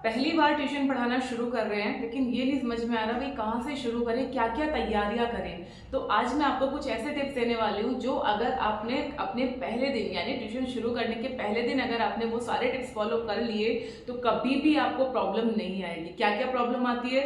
पहली बार ट्यूशन पढ़ाना शुरू कर रहे हैं लेकिन ये नहीं समझ में आ रहा भाई कहाँ से शुरू करें, क्या क्या तैयारियां करें। तो आज मैं आपको कुछ ऐसे टिप्स देने वाली हूँ जो अगर आपने अपने पहले दिन यानी ट्यूशन शुरू करने के पहले दिन अगर आपने वो सारे टिप्स फॉलो कर लिए तो कभी भी आपको प्रॉब्लम नहीं आएगी। क्या क्या प्रॉब्लम आती है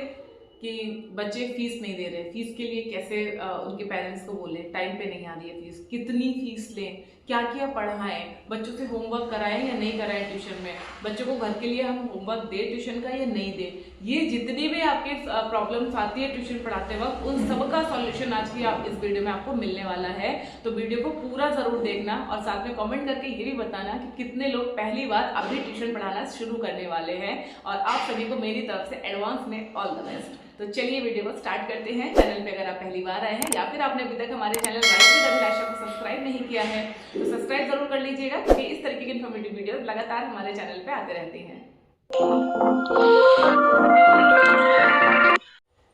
कि बच्चे फीस नहीं दे रहे, फीस के लिए कैसे उनके पेरेंट्स को बोले टाइम पे नहीं आ रही है फीस, कितनी फीस लें, क्या क्या पढ़ाएं, बच्चों से होमवर्क कराएं या नहीं कराएं ट्यूशन में, बच्चों को घर के लिए हम होमवर्क दे ट्यूशन का या नहीं दे। ये जितनी भी आपके प्रॉब्लम्स आती है ट्यूशन पढ़ाते वक्त उन सब का सॉल्यूशन आज की आप इस वीडियो में आपको मिलने वाला है। तो वीडियो को पूरा जरूर देखना और साथ में कमेंट करके ये भी बताना कि कितने लोग पहली बार अभी ट्यूशन पढ़ाना शुरू करने वाले हैं। और आप सभी को मेरी तरफ से एडवांस में ऑल द बेस्ट। तो चलिए वीडियो को स्टार्ट करते हैं। चैनल पे अगर आप पहली बार आए हैं या फिर आपने अभी तक हमारे चैनल राइज विद अभिलाषा को सब्सक्राइब नहीं किया है तो सब्सक्राइब जरूर कर लीजिएगा, क्योंकि इस तरीके की इन्फॉर्मेटिव वीडियोस लगातार हमारे चैनल पे आते रहती हैं।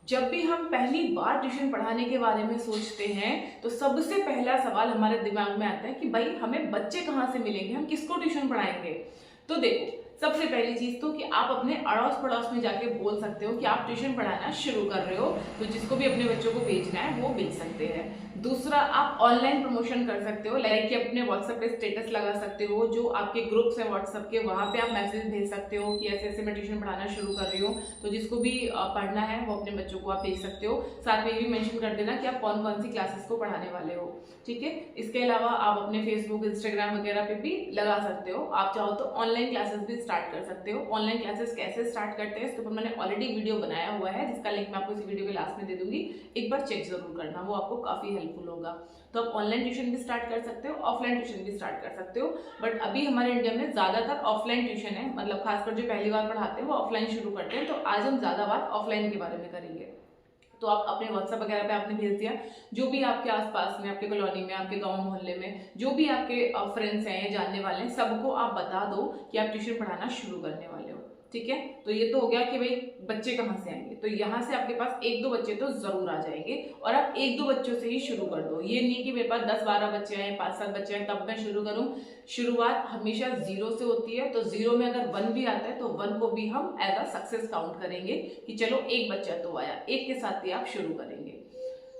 जब भी हम पहली बार ट्यूशन पढ़ाने के बारे में सोचते हैं तो सबसे पहला सवाल हमारे दिमाग में आता है कि भाई हमें बच्चे कहाँ से मिलेंगे, हम किसको ट्यूशन पढ़ाएंगे। तो देखो, सबसे पहली चीज तो कि आप अपने अड़ोस पड़ोस में जाके बोल सकते हो कि आप ट्यूशन पढ़ाना शुरू कर रहे हो, तो जिसको भी अपने बच्चों को भेजना है वो भेज सकते हैं। दूसरा, आप ऑनलाइन प्रमोशन कर सकते हो, लाइक कि अपने व्हाट्सएप पे स्टेटस लगा सकते हो, जो आपके ग्रुप्स हैं व्हाट्सएप के वहां पे आप मैसेज भेज सकते हो कि ऐसे ऐसे मैं ट्यूशन पढ़ाना शुरू कर रही हूँ, तो जिसको भी पढ़ना है वो अपने बच्चों को आप भेज सकते हो। साथ में ये भी मेंशन कर देना कि आप कौन कौन सी क्लासेस को पढ़ाने वाले हो, ठीक है। इसके अलावा आप अपने फेसबुक इंस्टाग्राम वगैरह पे भी लगा सकते हो। आप चाहो तो ऑनलाइन क्लासेस भी स्टार्ट कर सकते हो। ऑनलाइन क्लासेस कैसे स्टार्ट करते हैं इसके ऊपर मैंने ऑलरेडी वीडियो बनाया हुआ है, जिसका लिंक मैं आपको इसी वीडियो के लास्ट में दे दूंगी, एक बार चेक जरूर करना, वो आपको काफी हेल्पफुल होगा। तो आप ऑनलाइन ट्यूशन भी स्टार्ट कर सकते हो, ऑफलाइन ट्यूशन भी स्टार्ट कर सकते हो। बट अभी हमारे इंडिया में ज्यादातर ऑफलाइन ट्यूशन है, मतलब खासकर जो पहली बार पढ़ाते हैं वो ऑफलाइन शुरू करते हैं। तो आज हम ज्यादा बात ऑफलाइन के बारे में करेंगे। तो आप अपने व्हाट्सएप वगैरह पे आपने भेज दिया, जो भी आपके आसपास में, आपके कॉलोनी में, आपके गांव मोहल्ले में जो भी आपके फ्रेंड्स हैं या जानने वाले हैं, सबको आप बता दो कि आप ट्यूशन पढ़ाना शुरू करने वाले हो, ठीक है। तो ये तो हो गया कि भाई बच्चे कहाँ से आएंगे, तो यहाँ से आपके पास एक दो बच्चे तो जरूर आ जाएंगे और आप एक दो बच्चों से ही शुरू कर दो। ये नहीं कि मेरे पास 10-12 बच्चे हैं, 5-7 बच्चे हैं तब मैं शुरू करूँ। शुरुआत हमेशा जीरो से होती है, तो जीरो में अगर 1 भी आता है तो 1 को भी हम एज अ सक्सेस काउंट करेंगे कि चलो एक बच्चा तो आया, एक के साथ ही आप शुरू करेंगे।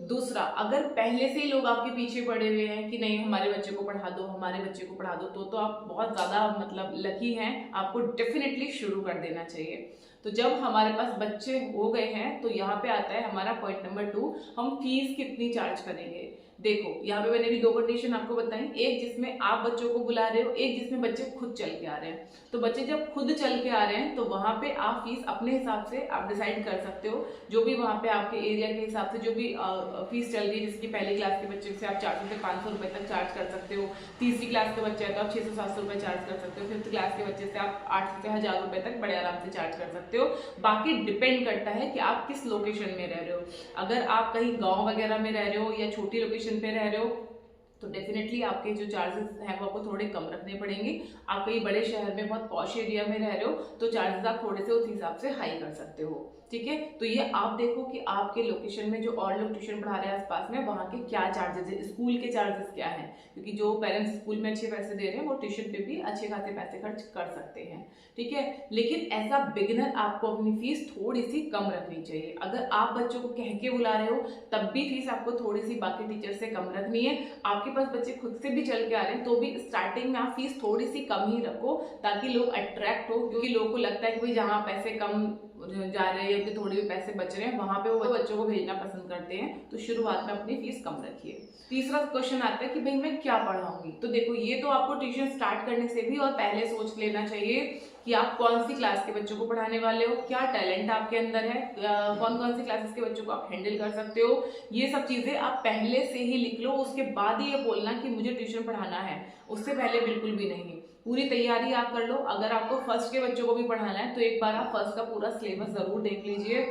दूसरा, अगर पहले से ही लोग आपके पीछे पड़े हुए हैं कि नहीं हमारे बच्चे को पढ़ा दो, हमारे बच्चे को पढ़ा दो, तो आप बहुत ज्यादा मतलब लकी हैं, आपको डेफिनेटली शुरू कर देना चाहिए। तो जब हमारे पास बच्चे हो गए हैं तो यहाँ पे आता है हमारा पॉइंट नंबर 2, हम फीस कितनी चार्ज करेंगे। देखो, यहाँ पे मैंने भी 2 कंडीशन आपको बताई, एक जिसमें आप बच्चों को बुला रहे हो, एक जिसमें बच्चे खुद चल के आ रहे हैं। तो बच्चे जब खुद चल के आ रहे हैं तो वहां पे आप फीस अपने हिसाब से आप डिसाइड कर सकते हो, जो भी वहां पे आपके एरिया के हिसाब से जो भी फीस चल रही है। जिसकी पहली क्लास के बच्चे से आप 400 से 500 रुपए तक चार्ज कर सकते हो, तीसरी क्लास के बच्चे है तो आप 600-700 रुपए चार्ज कर सकते हो, 5th क्लास के बच्चे से आप 800 से 1000 रुपए तक बड़े आराम से चार्ज कर सकते हो। बाकी डिपेंड करता है कि आप किस लोकेशन में रह रहे हो। अगर आप कहीं गाँव वगैरह में रह रहे हो या छोटी लोकेशन पे रह रहे हो तो डेफिनेटली आपके जो चार्जेस हैं वो आपको थोड़े कम रखने पड़ेंगे। आप कहीं बड़े शहर में बहुत पॉश एरिया में रह रहे हो तो चार्जेस आप थोड़े से उस हिसाब से हाई कर सकते हो, ठीक है। तो ये आप देखो कि आपके लोकेशन में जो और लोग ट्यूशन पढ़ा रहे हैं आसपास में वहाँ के क्या चार्जेस है, स्कूल के चार्जेस क्या हैं, क्योंकि जो पेरेंट्स स्कूल में अच्छे पैसे दे रहे हैं वो ट्यूशन पे भी अच्छे खासे पैसे खर्च कर सकते हैं, ठीक है। लेकिन ऐसा बिगिनर आपको अपनी फीस थोड़ी सी कम रखनी चाहिए। अगर आप बच्चों को कह के बुला रहे हो तब भी फीस आपको थोड़ी सी बाकी टीचर से कम रखनी है। आपके पास बच्चे खुद से भी चल के आ रहे हैं तो भी स्टार्टिंग में आप फीस थोड़ी सी कम ही रखो, ताकि लोग अट्रैक्ट हो, क्योंकि लोगों को लगता है कि भाई जहाँ पैसे कम जा रहे हैं या थोड़े भी पैसे बच रहे हैं वहां पे वो बच्चों को भेजना पसंद करते हैं। तो शुरुआत में अपनी फीस कम रखिए। तीसरा क्वेश्चन आता है कि भाई मैं क्या पढ़ाऊंगी। तो देखो, ये तो आपको ट्यूशन स्टार्ट करने से भी और पहले सोच लेना चाहिए कि आप कौन सी क्लास के बच्चों को पढ़ाने वाले हो, क्या टैलेंट आपके अंदर है, कौन कौन सी क्लासेस के बच्चों को आप हैंडल कर सकते हो। ये सब चीजें आप पहले से ही लिख लो, उसके बाद ही ये बोलना कि मुझे ट्यूशन पढ़ाना है, उससे पहले बिल्कुल भी नहीं। पूरी तैयारी आप कर लो। अगर आपको फर्स्ट के बच्चों को भी पढ़ाना है तो एक बार आप फर्स्ट का पूरा सिलेबस जरूर देख लीजिए,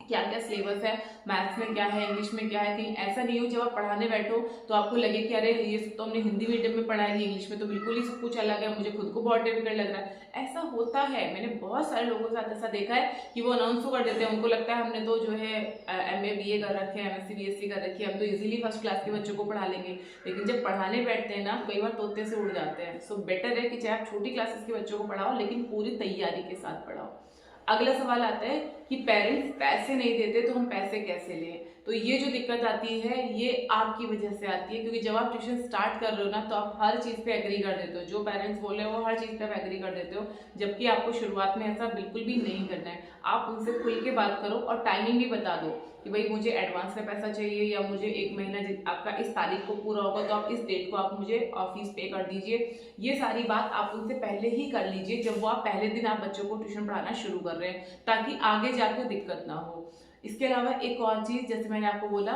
क्या क्या सिलेबस है, मैथ्स में क्या है, इंग्लिश में क्या है। कहीं ऐसा नहीं हो जब आप पढ़ाने बैठो तो आपको लगे कि अरे ये सब तो हमने हिंदी मीडियम में पढ़ा है, इंग्लिश में तो बिल्कुल ही सब कुछ अलग है, मुझे खुद को बहुत डिफिकल्ट लग रहा है। ऐसा होता है, मैंने बहुत सारे लोगों के साथ ऐसा देखा है कि वो अनाउंस तो कर देते हैं, उनको लगता है हमने तो जो है MA BA कर रखे हैं, MSc BSc कर रखी है, हम तो इजीली फर्स्ट क्लास के बच्चों को पढ़ा लेंगे। लेकिन जब पढ़ाने बैठते हैं ना कई बार तोते से उड़ जाते हैं। सो बेटर है कि चाहे आप छोटी क्लासेस के बच्चों को पढ़ाओ लेकिन पूरी तैयारी के साथ पढ़ाओ। अगला सवाल आता है कि पेरेंट्स पैसे नहीं देते तो हम पैसे कैसे लें। तो ये जो दिक्कत आती है ये आपकी वजह से आती है, क्योंकि जब आप ट्यूशन स्टार्ट कर रहे हो ना तो आप हर चीज़ पे एग्री कर देते हो, जो पेरेंट्स बोल रहे हो वो हर चीज़ पे आप एग्री कर देते हो, जबकि आपको शुरुआत में ऐसा बिल्कुल भी नहीं करना है। आप उनसे खुल के बात करो और टाइमिंग भी बता दो कि भाई मुझे एडवांस में पैसा चाहिए, या मुझे 1 महीना आपका इस तारीख को पूरा होगा तो आप इस डेट को आप मुझे फीस पे कर दीजिए। ये सारी बात आप उनसे पहले ही कर लीजिए जब वो आप पहले दिन आप बच्चों को ट्यूशन पढ़ाना शुरू कर रहे हैं, ताकि आगे जाकर दिक्कत ना हो। इसके अलावा एक और चीज़, जैसे मैंने आपको बोला,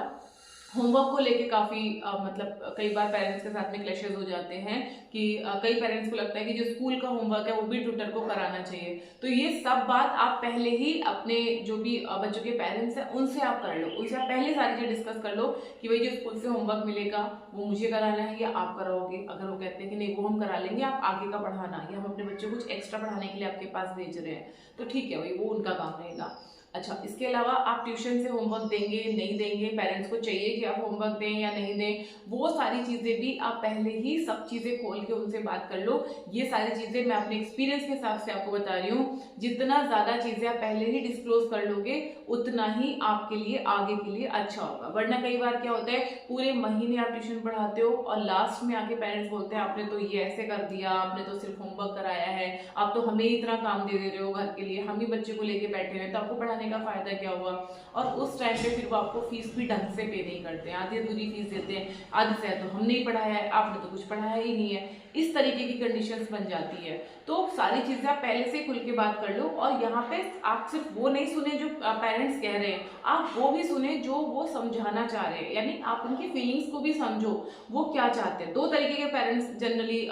होमवर्क को लेके काफ़ी मतलब कई बार पेरेंट्स के साथ में क्लैशेस हो जाते हैं कि कई पेरेंट्स को लगता है कि जो स्कूल का होमवर्क है वो भी ट्यूटर को कराना चाहिए। तो ये सब बात आप पहले ही अपने जो भी बच्चों के पेरेंट्स हैं उनसे आप कर लो, उनसे आप पहले सारी चीज़ डिस्कस कर लो कि भाई जो स्कूल से होमवर्क मिलेगा वो मुझे कराना है या आप कराओगे। अगर वो कहते हैं कि नहीं वो हम करा लेंगे, आप आगे का पढ़ाना, या हम अपने बच्चों को कुछ एक्स्ट्रा पढ़ाने के लिए आपके पास भेज रहे हैं, तो ठीक है भाई, वो उनका काम रहेगा। अच्छा, इसके अलावा आप ट्यूशन से होमवर्क देंगे नहीं देंगे, पेरेंट्स को चाहिए कि आप होमवर्क दें या नहीं दें, वो सारी चीज़ें भी आप पहले ही सब चीज़ें खोल के उनसे बात कर लो। ये सारी चीज़ें मैं अपने एक्सपीरियंस के हिसाब से आपको बता रही हूँ। जितना ज़्यादा चीज़ें आप पहले ही डिस्क्लोज कर लोगे उतना ही आपके लिए आगे के लिए अच्छा होगा। वरना कई बार क्या होता है, पूरे महीने आप ट्यूशन पढ़ाते हो और लास्ट में आके पेरेंट्स बोलते हैं आपने तो ये ऐसे कर दिया, आपने तो सिर्फ होमवर्क कराया है, आप तो हमें इतना काम दे रहे हो घर के लिए, हम ही बच्चे को लेके बैठे हैं, तो आपको पढ़ाने का फायदा क्या हुआ। और उस टाइम पे फिर वो आपको फीस भी ढंग से पे नहीं करते हैं, आधी अधूरी फीस देते हैं, आधी से तो हम नहीं पढ़ाया है, आपने तो कुछ पढ़ाया ही नहीं है, इस तरीके की कंडीशंस बन जाती है। तो सारी चीजें आप पहले से खुल के बात कर लो, और यहाँ पे आप सिर्फ वो नहीं सुने जो पेरेंट्स कह रहे हैं, आप वो भी सुने जो वो समझाना चाह रहे हैं, यानी आप उनकी फीलिंग्स को भी समझो, वो क्या चाहते हैं। 2 तरीके के पेरेंट्स जनरली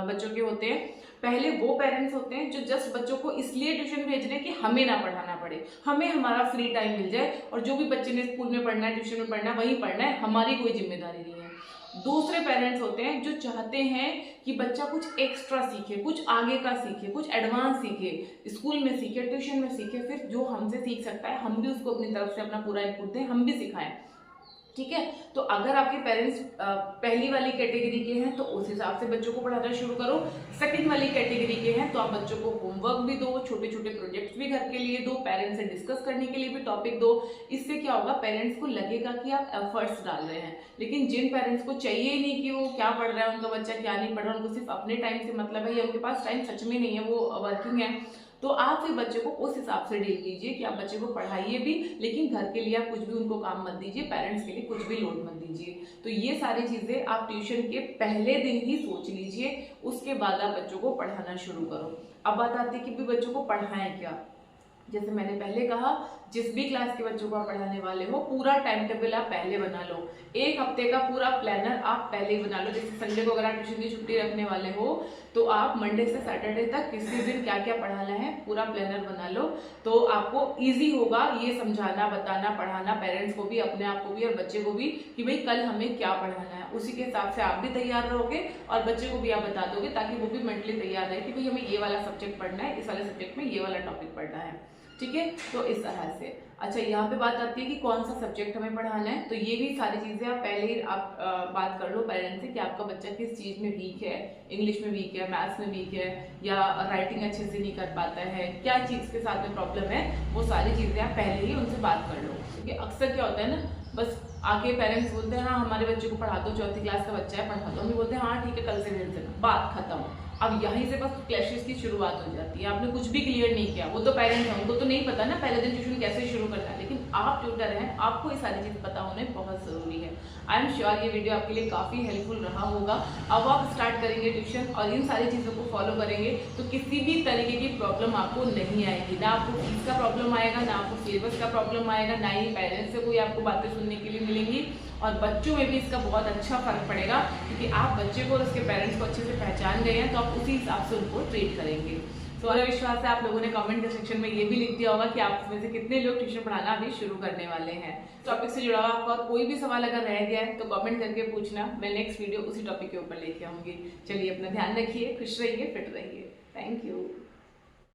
बच्चों के होते हैं। पहले वो पेरेंट्स होते हैं जो जस्ट बच्चों को इसलिए ट्यूशन भेज रहे हैं कि हमें ना पढ़ाना पड़े, हमें हमारा फ्री टाइम मिल जाए, और जो भी बच्चे ने स्कूल में पढ़ना है, ट्यूशन में पढ़ना है, वही पढ़ना है, हमारी कोई जिम्मेदारी नहीं है। दूसरे पेरेंट्स होते हैं जो चाहते हैं कि बच्चा कुछ एक्स्ट्रा सीखे, कुछ आगे का सीखे, कुछ एडवांस सीखे, स्कूल में सीखे, ट्यूशन में सीखे, फिर जो हमसे सीख सकता है हम भी उसको अपनी तरफ से अपना पूरा इनपुट दें, हम भी सिखाएं। ठीक है, तो अगर आपके पेरेंट्स पहली वाली कैटेगरी के हैं तो उस हिसाब से बच्चों को पढ़ाना शुरू करो। सेकंड वाली कैटेगरी के हैं तो आप बच्चों को होमवर्क भी दो, छोटे छोटे प्रोजेक्ट्स भी घर के लिए दो, पेरेंट्स से डिस्कस करने के लिए भी टॉपिक दो। इससे क्या होगा, पेरेंट्स को लगेगा कि आप एफर्ट्स डाल रहे हैं। लेकिन जिन पेरेंट्स को चाहिए ही नहीं कि वो क्या पढ़ रहा है उनका बच्चा, क्या नहीं पढ़ रहा, उनको सिर्फ अपने टाइम से मतलब है या उनके पास टाइम सच में नहीं है, वो वर्किंग है, तो आप फिर बच्चे को उस हिसाब से डील कीजिए कि आप बच्चे को पढ़ाइए भी, लेकिन घर के लिए आप कुछ भी उनको काम मत दीजिए, पेरेंट्स के लिए कुछ भी लोड मत दीजिए। तो ये सारी चीज़ें आप ट्यूशन के पहले दिन ही सोच लीजिए, उसके बाद आप बच्चों को पढ़ाना शुरू करो। अब बात आती है कि भी बच्चों को पढ़ाएं क्या। जैसे मैंने पहले कहा, जिस भी क्लास के बच्चों को आप पढ़ाने वाले हो पूरा टाइम टेबल आप पहले बना लो, 1 हफ्ते का पूरा प्लानर आप पहले ही बना लो। जैसे संडे को अगर आप ट्यूशन की छुट्टी रखने वाले हो तो आप मंडे से सैटरडे तक किसी दिन क्या क्या पढ़ाना है पूरा प्लानर बना लो, तो आपको ईजी होगा ये समझाना, बताना, पढ़ाना पेरेंट्स को भी, अपने आप को भी और बच्चे को भी कि भाई कल हमें क्या पढ़ाना है। उसी के हिसाब से आप भी तैयार रहोगे और बच्चे को भी आप बता दोगे, ताकि वो भी मेंटली तैयार रहे कि भाई हमें ये वाला सब्जेक्ट पढ़ना है, इस वाले सब्जेक्ट में ये वाला टॉपिक पढ़ना है। ठीक है, तो इस तरह से। अच्छा, यहाँ पे बात आती है कि कौन सा सब्जेक्ट हमें पढ़ाना है, तो ये भी सारी चीज़ें आप पहले ही आप बात कर लो पेरेंट्स से कि आपका बच्चा किस चीज़ में वीक है, इंग्लिश में वीक है, मैथ्स में वीक है, या राइटिंग अच्छे से नहीं कर पाता है, क्या चीज़ के साथ में प्रॉब्लम है, वो सारी चीज़ें आप पहले ही उनसे बात कर लो। क्योंकि अक्सर क्या होता है ना, बस आके पेरेंट्स बोलते हैं हाँ हमारे बच्चे को पढ़ा दो, 4th क्लास का बच्चा है पढ़ा दो, हम भी बोलते हैं हाँ ठीक है कल से भेज देना, बात खत्म। अब यहीं से बस क्लैशेस की शुरुआत हो जाती है। आपने कुछ भी क्लियर नहीं किया, वो तो पेरेंट्स हैं, उनको तो नहीं पता ना पहले दिन ट्यूशन कैसे शुरू करना है, लेकिन आप ट्यूटर हैं, आपको ये सारी चीज़ पता होने बहुत ज़रूरी है। आई एम श्योर ये वीडियो आपके लिए काफ़ी हेल्पफुल रहा होगा। अब आप स्टार्ट करेंगे ट्यूशन और इन सारी चीज़ों को फॉलो करेंगे तो किसी भी तरीके की प्रॉब्लम आपको नहीं आएगी, ना आपको फीस का प्रॉब्लम आएगा, ना आपको सिलेबस का प्रॉब्लम आएगा, ना ही पेरेंट्स से कोई आपको बातें सुनने के लिए मिलेंगी, और बच्चों में भी इसका बहुत अच्छा फर्क पड़ेगा, क्योंकि आप बच्चे को और उसके पेरेंट्स को अच्छे से पहचान गए हैं, तो आप उसी हिसाब से उनको ट्रीट करेंगे। तो मेरा विश्वास है आप लोगों ने कमेंट के सेक्शन में ये भी लिख दिया होगा कि आप में से कितने लोग ट्यूशन पढ़ाना अभी शुरू करने वाले हैं। टॉपिक से जुड़ा हुआ आपका कोई भी सवाल अगर रह गया है तो कमेंट करके पूछना, मैं नेक्स्ट वीडियो उसी टॉपिक के ऊपर लेके आऊंगी। चलिए अपना ध्यान रखिए, खुश रहिए, फिट रहिए। Thank you.